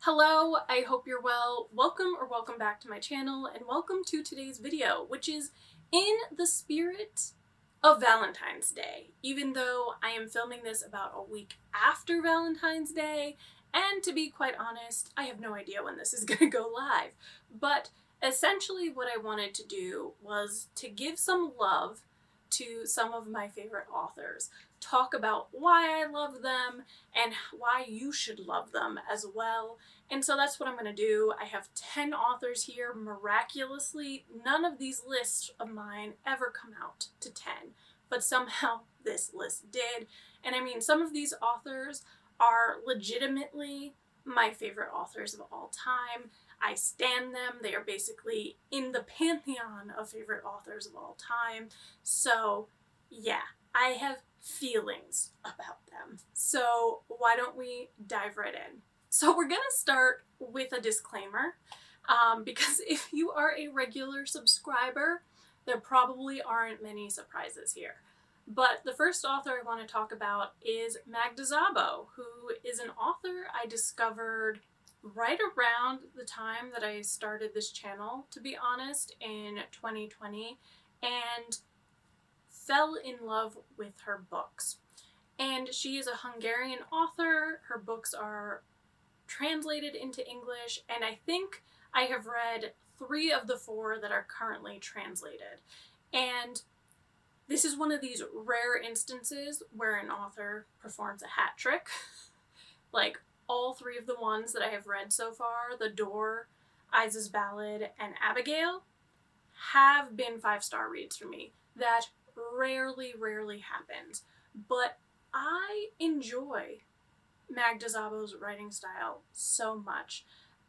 Hello, I hope you're well. Welcome back to my channel, and welcome to today's video, which is in the spirit of Valentine's Day, even though I am filming this about a week after Valentine's Day, and to be quite honest, I have no idea when this is gonna go live. But essentially what I wanted to do was to give some love to some of my favorite authors, talk about why I love them and why you should love them as well. And so that's what I'm going to do. I have 10 authors here. Miraculously, none of these lists of mine ever come out to 10, but somehow this list did. And I mean, some of these authors are legitimately my favorite authors of all time. I stan them. They are basically in the pantheon of favorite authors of all time. So yeah, I have feelings about them. So why don't we dive right in? So we're gonna start with a disclaimer, because if you are a regular subscriber, there probably aren't many surprises here. But the first author I want to talk about is Magda Zabo, who is an author I discovered right around the time that I started this channel, to be honest, in 2020, and fell in love with her books. And she is a Hungarian author. Her books are translated into English, and I think I have read 3 of the 4 that are currently translated. And this is one of these rare instances where an author performs a hat trick. Like, all 3 of the ones that I have read so far, The Door, Isa's Ballad, and Abigail, have been 5-star reads for me. That rarely happens. But I enjoy Magda Zabo's writing style so much.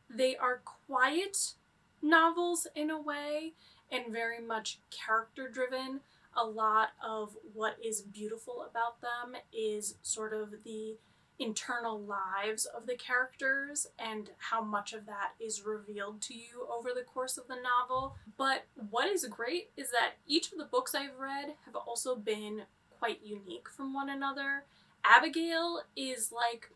They are quiet novels in a way, and very much character driven. A lot of what is beautiful about them is sort of the internal lives of the characters and how much of that is revealed to you over the course of the novel. But what is great is that each of the books I've read have also been quite unique from one another. Abigail is like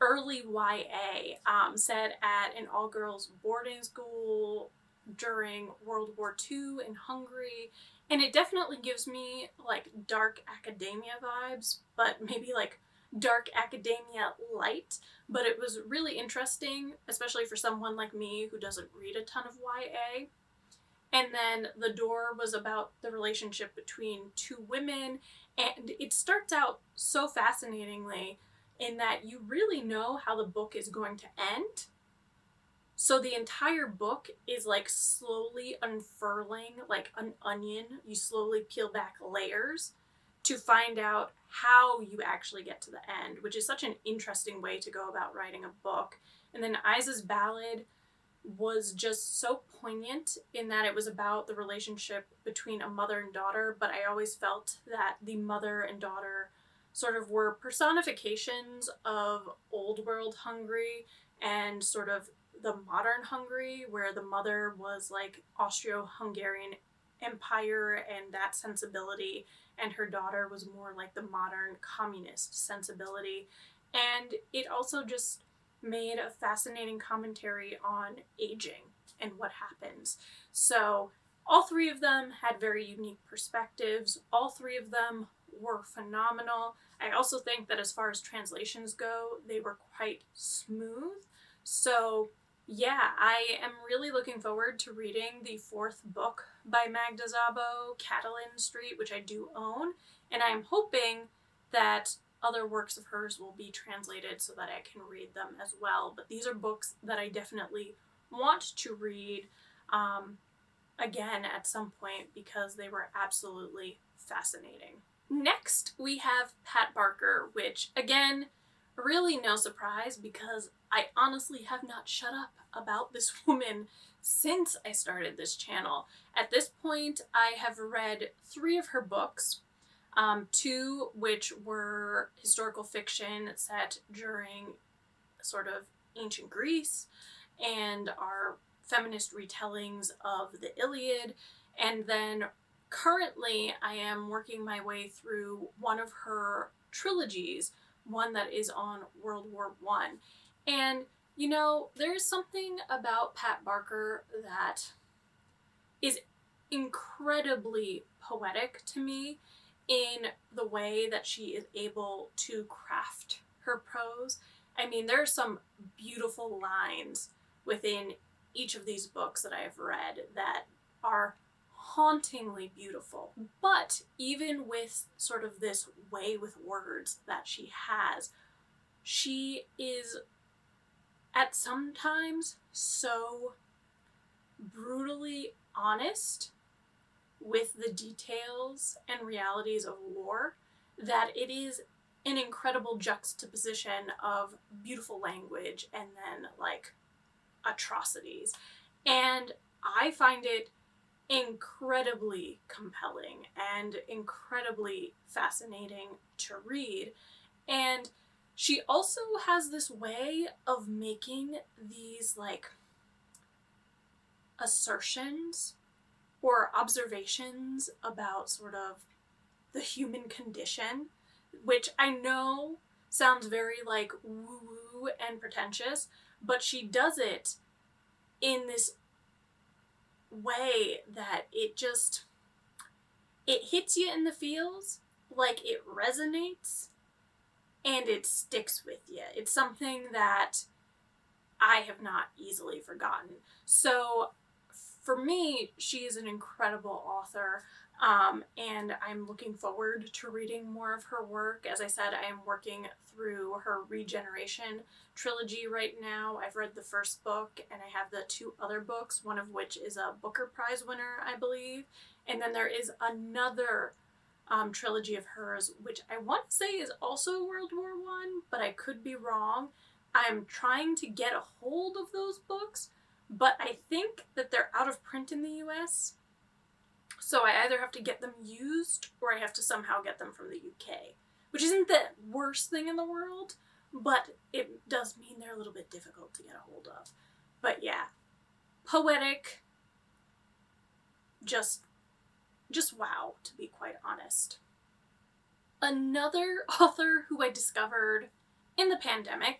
early YA, set at an all-girls boarding school during World War II in Hungary, and it definitely gives me like dark academia vibes, but maybe like dark academia light. But it was really interesting, especially for someone like me who doesn't read a ton of YA. And then The Door was about the relationship between 2 women, and it starts out so fascinatingly in that you really know how the book is going to end. So the entire book is like slowly unfurling like an onion. You slowly peel back layers to find out how you actually get to the end, which is such an interesting way to go about writing a book. And then Isa's Ballad was just so poignant in that it was about the relationship between a mother and daughter, but I always felt that the mother and daughter sort of were personifications of old world Hungary and sort of the modern Hungary, where the mother was like Austro-Hungarian Empire and that sensibility, and her daughter was more like the modern communist sensibility. And it also just made a fascinating commentary on aging and what happens. So all 3 of them had very unique perspectives. All 3 of them were phenomenal. I also think that as far as translations go, they were quite smooth. So yeah, I am really looking forward to reading the 4th book by Magda Zabo, Catalan Street, which I do own, and I am hoping that other works of hers will be translated so that I can read them as well. But these are books that I definitely want to read again at some point because they were absolutely fascinating. Next, we have Pat Barker, which, again, really no surprise because I honestly have not shut up about this woman since I started this channel. At this point, I have read 3 of her books, 2 which were historical fiction set during sort of ancient Greece and are feminist retellings of the Iliad, and then currently I am working my way through one of her trilogies, one that is on World War I. And You know, there's something about Pat Barker that is incredibly poetic to me in the way that she is able to craft her prose. I mean, there are some beautiful lines within each of these books that I have read that are hauntingly beautiful. But even with sort of this way with words that she has, she is at sometimes so brutally honest with the details and realities of war that it is an incredible juxtaposition of beautiful language and then like atrocities. And I find it incredibly compelling and incredibly fascinating to read. And she also has this way of making these like assertions or observations about sort of the human condition, which I know sounds very like woo-woo and pretentious, but she does it in this way that it hits you in the feels, like it resonates, and it sticks with you. It's something that I have not easily forgotten. So for me, she is an incredible author, and I'm looking forward to reading more of her work. As I said, I am working through her Regeneration trilogy right now. I've read the first book, and I have the 2 other books, one of which is a Booker Prize winner, I believe. And then there is another trilogy of hers, which I want to say is also World War I, but I could be wrong. I'm trying to get a hold of those books, but I think that they're out of print in the US, so I either have to get them used or I have to somehow get them from the UK, which isn't the worst thing in the world, but it does mean they're a little bit difficult to get a hold of. But yeah, poetic, just wow, to be quite honest. Another author who I discovered in the pandemic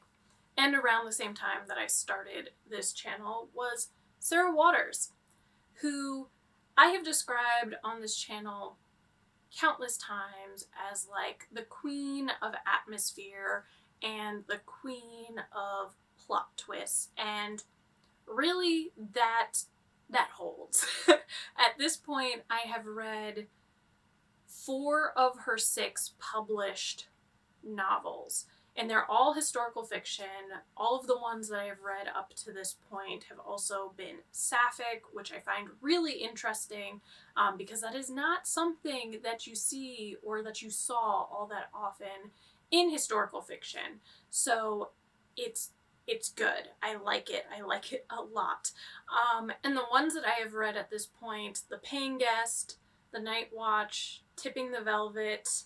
and around the same time that I started this channel was Sarah Waters, who I have described on this channel countless times as like the queen of atmosphere and the queen of plot twists, and really that holds. At this point, I have read 4 of her 6 published novels, and they're all historical fiction. All of the ones that I have read up to this point have also been sapphic, which I find really interesting, because that is not something that you see or that you saw all that often in historical fiction. So it's good. I like it. I like it a lot. And the ones that I have read at this point, The Paying Guest, The Night Watch, Tipping the Velvet,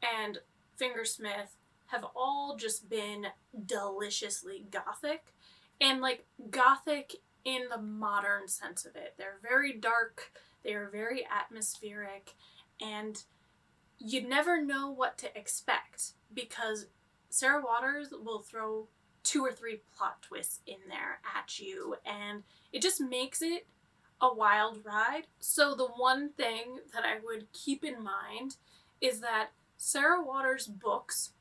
and Fingersmith have all just been deliciously gothic, and like gothic in the modern sense of it. They're very dark, they are very atmospheric, and you never know what to expect because Sarah Waters will throw 2 or 3 plot twists in there at you, and it just makes it a wild ride. So the one thing that I would keep in mind is that Sarah Waters' books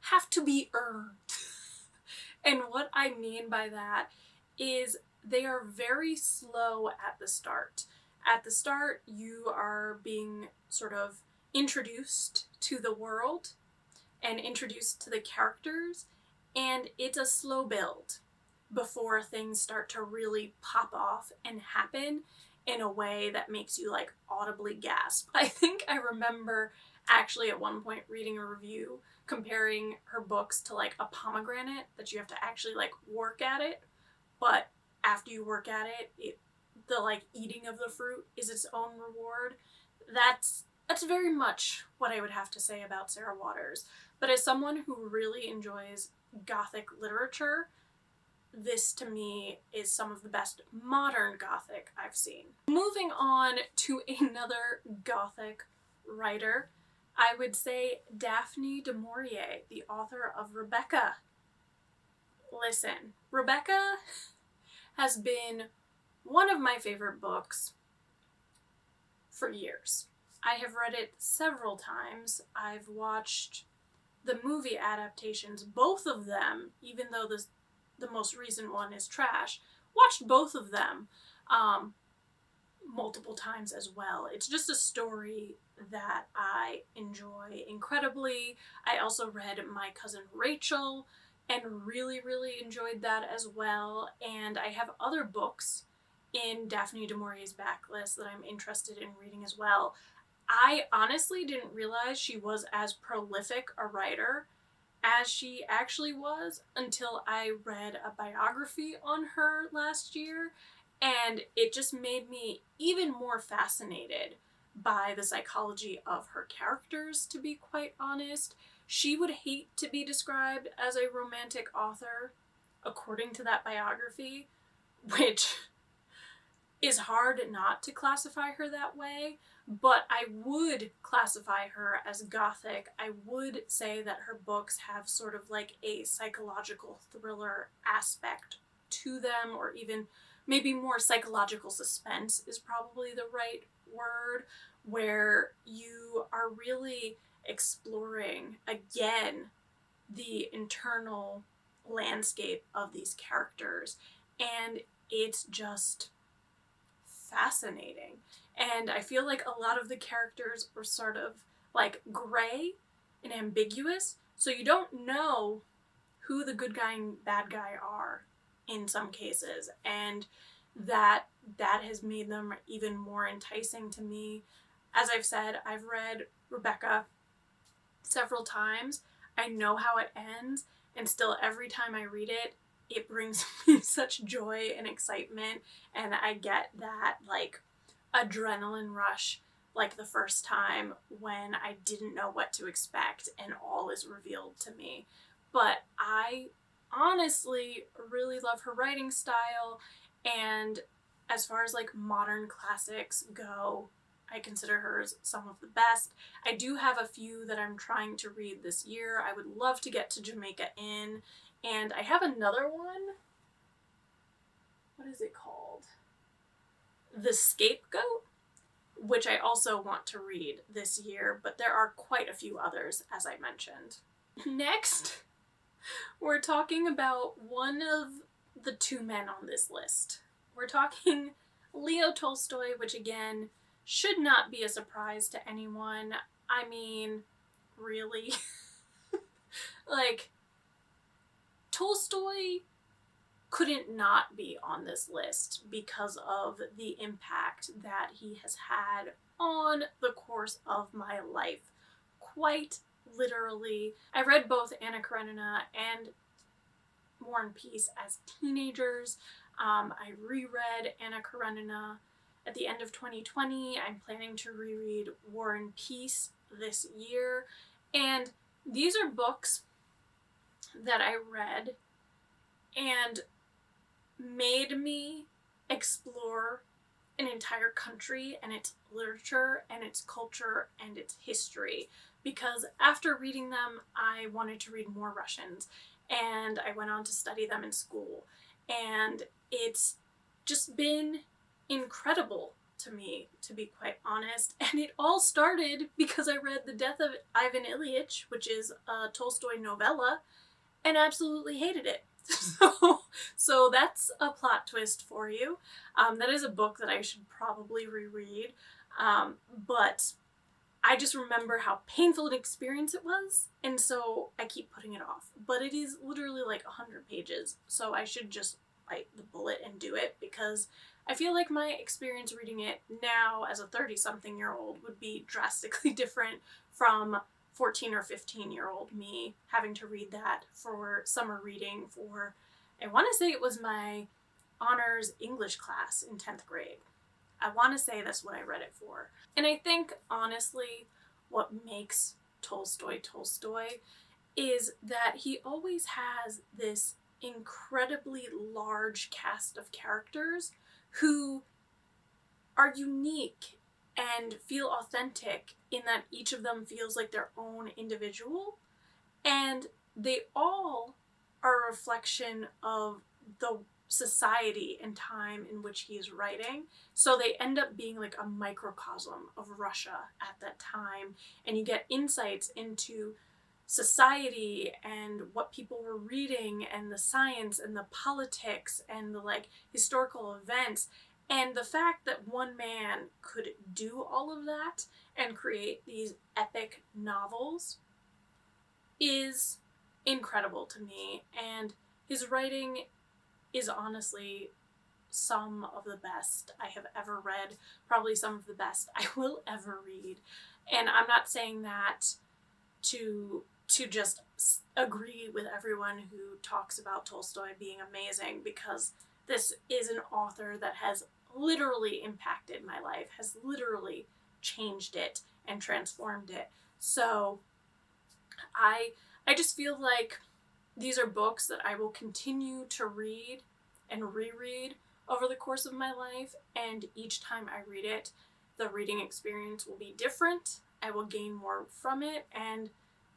have to be earned. And what I mean by that is they are very slow at the start. At the start, you are being sort of introduced to the world and introduced to the characters, and it's a slow build before things start to really pop off and happen in a way that makes you like audibly gasp. I think I remember actually at one point reading a review comparing her books to like a pomegranate, that you have to actually like work at it, but after you work at it, the like eating of the fruit is its own reward. That's very much what I would have to say about Sarah Waters. But as someone who really enjoys Gothic literature, this to me is some of the best modern Gothic I've seen. Moving on to another Gothic writer, I would say Daphne du Maurier, the author of Rebecca. Listen, Rebecca has been one of my favorite books for years. I have read it several times. I've watched the movie adaptations, both of them, even though the most recent one is trash, watched both of them multiple times as well. It's just a story that I enjoy incredibly. I also read My Cousin Rachel and really, really enjoyed that as well. And I have other books in Daphne du Maurier's backlist that I'm interested in reading as well. I honestly didn't realize she was as prolific a writer as she actually was until I read a biography on her last year, and it just made me even more fascinated by the psychology of her characters, to be quite honest. She would hate to be described as a romantic author, according to that biography, which is hard not to classify her that way, but I would classify her as gothic. I would say that her books have sort of like a psychological thriller aspect to them, or even maybe more psychological suspense is probably the right word, where you are really exploring, again, the internal landscape of these characters, and it's just fascinating. And I feel like a lot of the characters are sort of like gray and ambiguous, so you don't know who the good guy and bad guy are in some cases, and that has made them even more enticing to me. As I've said, I've read Rebecca several times. I know how it ends, and still every time I read it, it brings me such joy and excitement, and I get that like adrenaline rush like the first time when I didn't know what to expect and all is revealed to me. But I honestly really love her writing style, and as far as like modern classics go, I consider hers some of the best. I do have a few that I'm trying to read this year. I would love to get to Jamaica Inn, and I have another one. What is it called? The Scapegoat, which I also want to read this year, but there are quite a few others, as I mentioned. Next, we're talking about one of the two men on this list. We're talking Leo Tolstoy, which again should not be a surprise to anyone. I mean, really? Like, Tolstoy couldn't not be on this list because of the impact that he has had on the course of my life. Quite literally. I read both Anna Karenina and War and Peace as teenagers. I reread Anna Karenina at the end of 2020. I'm planning to reread War and Peace this year. And these are books that I read and made me explore an entire country and its literature and its culture and its history, because after reading them I wanted to read more Russians, and I went on to study them in school, and it's just been incredible to me, to be quite honest. And it all started because I read The Death of Ivan Ilyich, which is a Tolstoy novella, and absolutely hated it. So that's a plot twist for you. That is a book that I should probably reread, but I just remember how painful an experience it was, and so I keep putting it off. But it is literally like 100 pages, so I should just bite the bullet and do it, because I feel like my experience reading it now as a 30-something-year-old would be drastically different from 14 or 15-year-old me having to read that for summer reading for, I want to say it was my honors English class in 10th grade. I want to say that's what I read it for. And I think, honestly, what makes Tolstoy Tolstoy is that he always has this incredibly large cast of characters who are unique and feel authentic, in that each of them feels like their own individual, and they all are a reflection of the society and time in which he is writing. So they end up being like a microcosm of Russia at that time, and you get insights into society and what people were reading and the science and the politics and the like historical events. And the fact that one man could do all of that and create these epic novels is incredible to me. And his writing is honestly some of the best I have ever read, probably some of the best I will ever read. And I'm not saying that to just agree with everyone who talks about Tolstoy being amazing, because this is an author that has literally impacted my life, has literally changed it and transformed it. So I just feel like these are books that I will continue to read and reread over the course of my life, and each time I read it, the reading experience will be different. I will gain more from it, and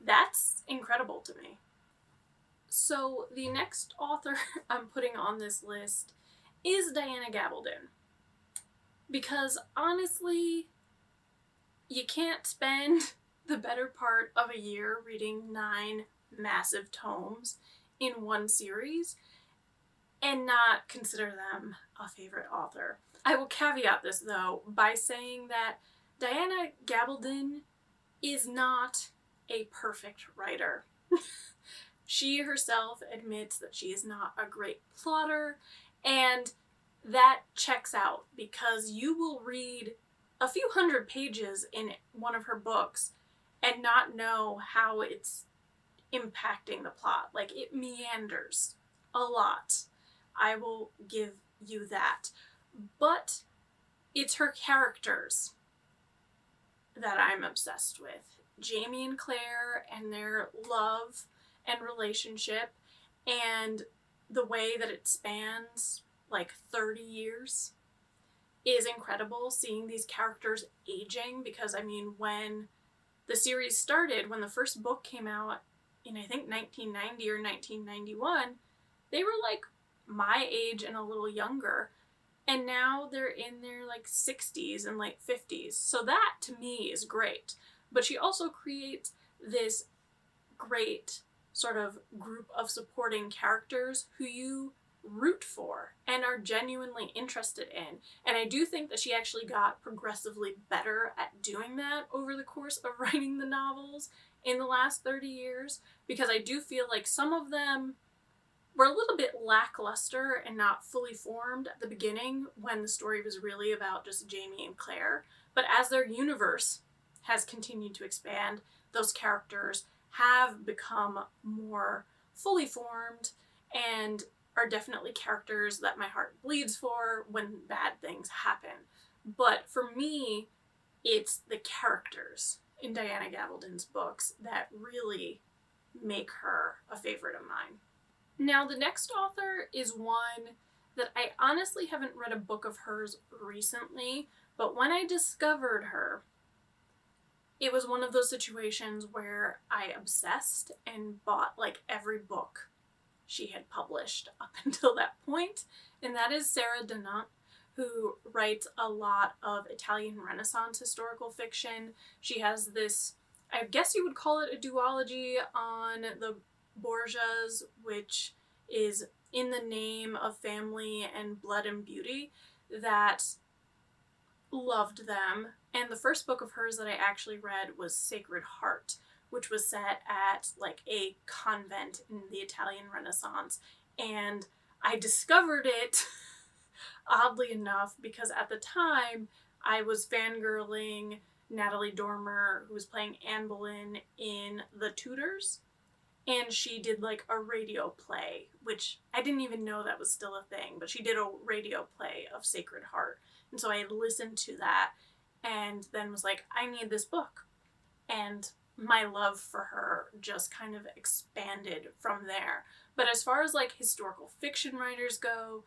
that's incredible to me. So the next author I'm putting on this list is Diana Gabaldon. Because honestly, you can't spend the better part of a year reading 9 massive tomes in one series and not consider them a favorite author. I will caveat this, though, by saying that Diana Gabaldon is not a perfect writer. She herself admits that she is not a great plotter, and that checks out, because you will read a few hundred pages in one of her books and not know how it's impacting the plot. Like, it meanders a lot. I will give you that. But it's her characters that I'm obsessed with. Jamie and Claire and their love and relationship, and the way that it spans like 30 years is incredible. Seeing these characters aging, because I mean, when the series started, when the first book came out in I think 1990 or 1991, they were like my age and a little younger, and now they're in their like 60s and late 50s. So that to me is great. But she also creates this great sort of group of supporting characters who you root for and are genuinely interested in. And I do think that she actually got progressively better at doing that over the course of writing the novels in the last 30 years, because I do feel like some of them were a little bit lackluster and not fully formed at the beginning, when the story was really about just Jamie and Claire. But as their universe has continued to expand, those characters have become more fully formed and are definitely characters that my heart bleeds for when bad things happen. But for me, it's the characters in Diana Gabaldon's books that really make her a favorite of mine. Now, the next author is one that I honestly haven't read a book of hers recently, but when I discovered her, it was one of those situations where I obsessed and bought like every book she had published up until that point, and that is Sarah Dennant, who writes a lot of Italian Renaissance historical fiction. She has this, I guess you would call it a duology on the Borgias, which is in the name of family and blood and beauty, that loved them. And the first book of hers that I actually read was Sacred Heart, which was set at like a convent in the Italian Renaissance. And I discovered it, oddly enough, because at the time I was fangirling Natalie Dormer, who was playing Anne Boleyn in The Tudors. And she did like a radio play, which I didn't even know that was still a thing, but she did a radio play of Sacred Heart. And so I listened to that and then was like, I need this book. And my love for her just kind of expanded from there. But as far as like historical fiction writers go,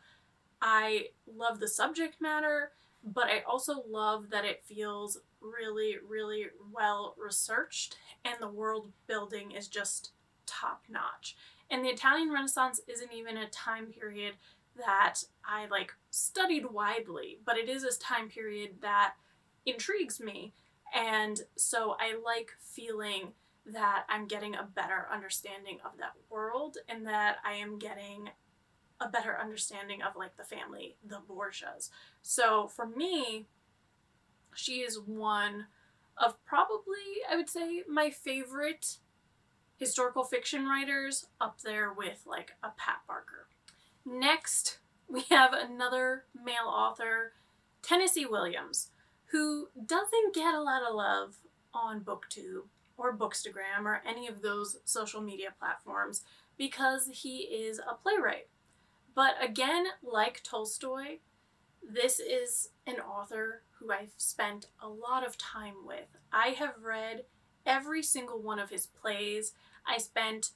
I love the subject matter, but I also love that it feels really, really well researched, and the world building is just top notch. And the Italian Renaissance isn't even a time period that I like studied widely, but it is a time period that intrigues me. And so I like feeling that I'm getting a better understanding of that world, and that I am getting a better understanding of like the family, the Borgias. So for me, she is one of probably, I would say, my favorite historical fiction writers, up there with like a Pat Barker. Next, we have another male author, Tennessee Williams, who doesn't get a lot of love on BookTube or Bookstagram or any of those social media platforms because he is a playwright. But again, like Tolstoy, this is an author who I've spent a lot of time with. I have read every single one of his plays. I spent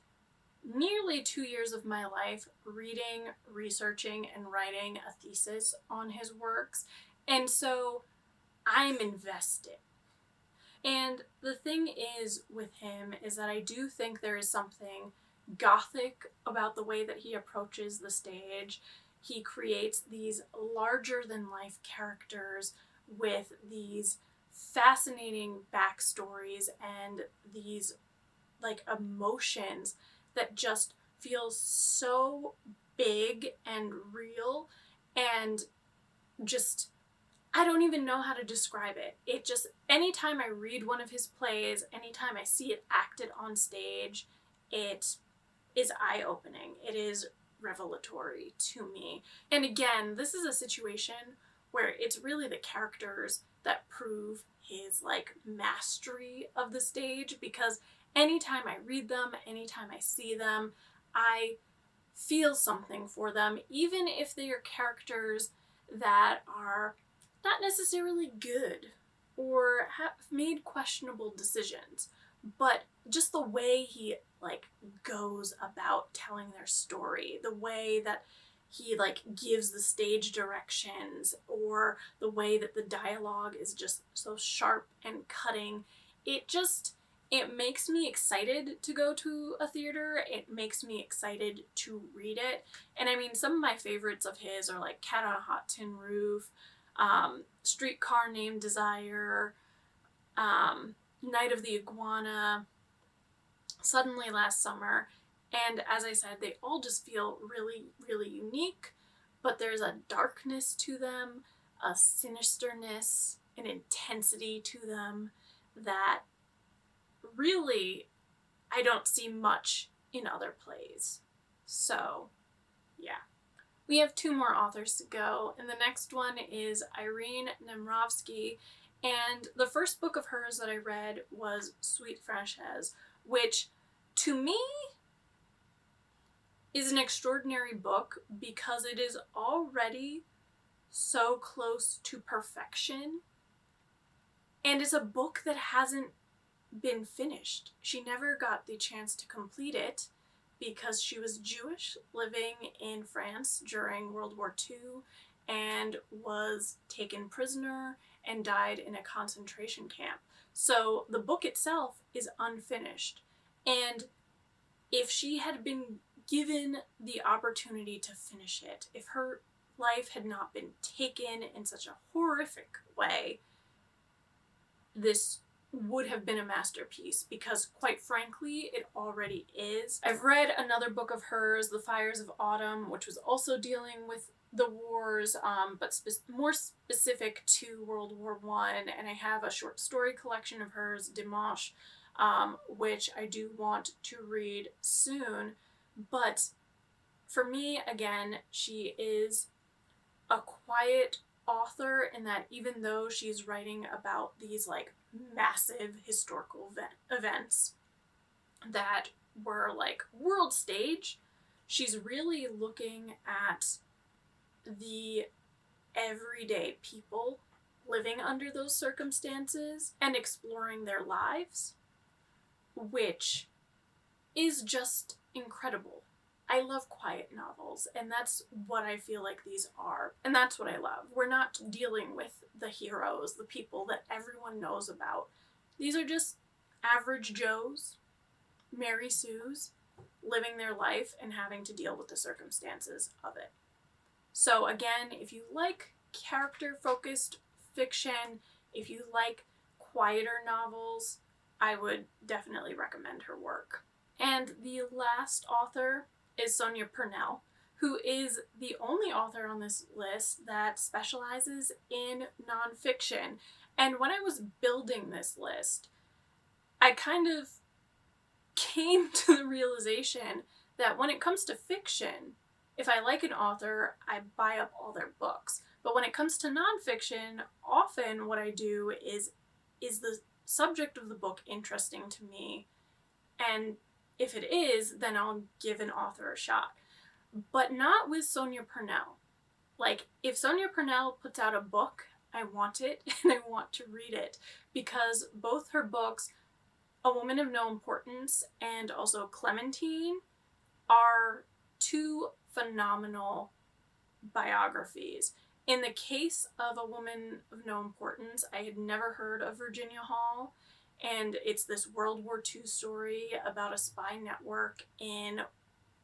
nearly 2 years of my life reading, researching, and writing a thesis on his works. And so I'm invested. And the thing is with him is that I do think there is something gothic about the way that he approaches the stage. He creates these larger than life characters with these fascinating backstories and these like emotions that just feel so big and real, and just I don't even know how to describe it. It just, anytime I read one of his plays, anytime I see it acted on stage, it is eye-opening. It is revelatory to me. And again, this is a situation where it's really the characters that prove his like mastery of the stage, because anytime I read them, anytime I see them, I feel something for them, even if they are characters that are not necessarily good or have made questionable decisions, but just the way he like goes about telling their story, the way that he like gives the stage directions, or the way that the dialogue is just so sharp and cutting, it makes me excited to go to a theater. It makes me excited to read it. And I mean, some of my favorites of his are like Cat on a Hot Tin Roof, Streetcar Named Desire, Night of the Iguana, Suddenly Last Summer. And as I said, they all just feel really, really unique, but there's a darkness to them, a sinisterness, an intensity to them that really I don't see much in other plays. So, yeah. We have 2 more authors to go, and the next one is Irene Namrovsky, and the first book of hers that I read was Sweet Frances, which to me is an extraordinary book because it is already so close to perfection, and it's a book that hasn't been finished. She never got the chance to complete it because she was Jewish living in France during World War II and was taken prisoner and died in a concentration camp. So the book itself is unfinished. And if she had been given the opportunity to finish it, if her life had not been taken in such a horrific way, this would have been a masterpiece, because quite frankly it already is. I've read another book of hers, The Fires of Autumn, which was also dealing with the wars, but more specific to World War I, and I have a short story collection of hers, Dimanche, which I do want to read soon. But for me, again, she is a quiet author in that even though she's writing about these like massive historical events that were like world stage, she's really looking at the everyday people living under those circumstances and exploring their lives, which is just incredible. I love quiet novels, and that's what I feel like these are, and that's what I love. We're not dealing with the heroes, the people that everyone knows about. These are just average Joes, Mary Sues, living their life and having to deal with the circumstances of it. So again, if you like character-focused fiction, if you like quieter novels, I would definitely recommend her work. And the last author is Sonia Purnell, who is the only author on this list that specializes in nonfiction. And when I was building this list, I kind of came to the realization that when it comes to fiction, if I like an author, I buy up all their books. But when it comes to nonfiction, often what I do is the subject of the book interesting to me? And if it is, then I'll give an author a shot. But not with Sonia Purnell. Like, if Sonia Purnell puts out a book, I want it and I want to read it, because both her books, A Woman of No Importance and also Clementine, are two phenomenal biographies. In the case of A Woman of No Importance, I had never heard of Virginia Hall, and it's this World War II story about a spy network in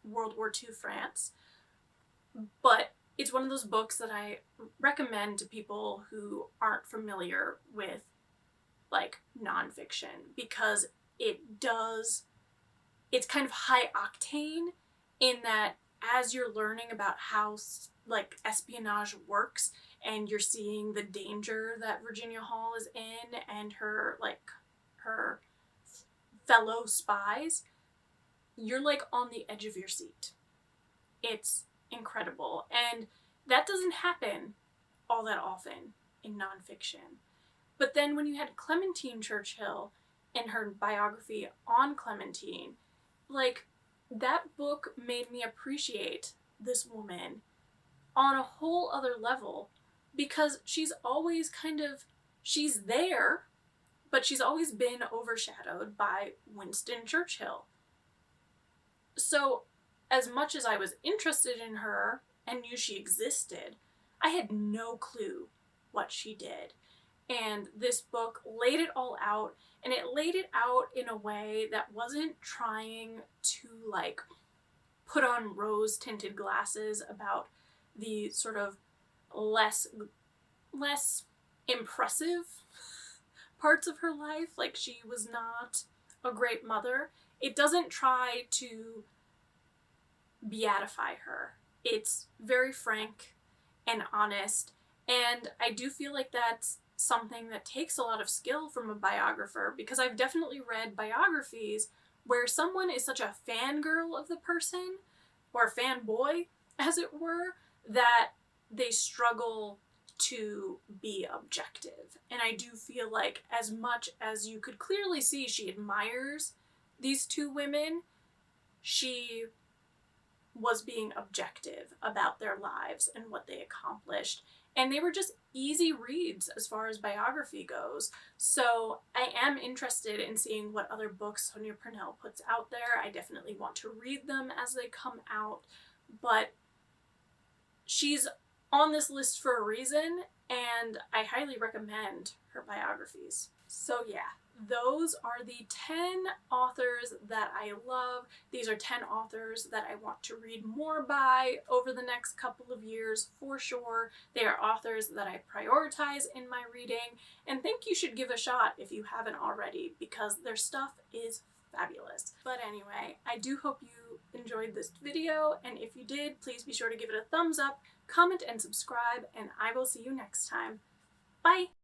World War II France. But it's one of those books that I recommend to people who aren't familiar with, like, nonfiction, because it's kind of high octane in that as you're learning about how, like, espionage works, and you're seeing the danger that Virginia Hall is in and her fellow spies, you're, like, on the edge of your seat. It's incredible. And that doesn't happen all that often in nonfiction. But then when you had Clementine Churchill and her biography on Clementine, like, that book made me appreciate this woman on a whole other level, because she's always she's there, but she's always been overshadowed by Winston Churchill. So as much as I was interested in her and knew she existed, I had no clue what she did. And this book laid it all out, and it laid it out in a way that wasn't trying to, like, put on rose-tinted glasses about the sort of less impressive parts of her life. Like, she was not a great mother. It doesn't try to beatify her. It's very frank and honest, and I do feel like that's something that takes a lot of skill from a biographer, because I've definitely read biographies where someone is such a fangirl of the person, or a fanboy, as it were, that they struggle to be objective. And I do feel like, as much as you could clearly see she admires these two women, she was being objective about their lives and what they accomplished. And they were just easy reads as far as biography goes. So I am interested in seeing what other books Sonia Purnell puts out there. I definitely want to read them as they come out. But she's on this list for a reason, and I highly recommend her biographies. So yeah, those are the 10 authors that I love. These are 10 authors that I want to read more by over the next couple of years for sure. They are authors that I prioritize in my reading, and think you should give a shot if you haven't already, because their stuff is fabulous. But anyway, I do hope you enjoyed this video, and if you did, please be sure to give it a thumbs up, comment, and subscribe, and I will see you next time. Bye!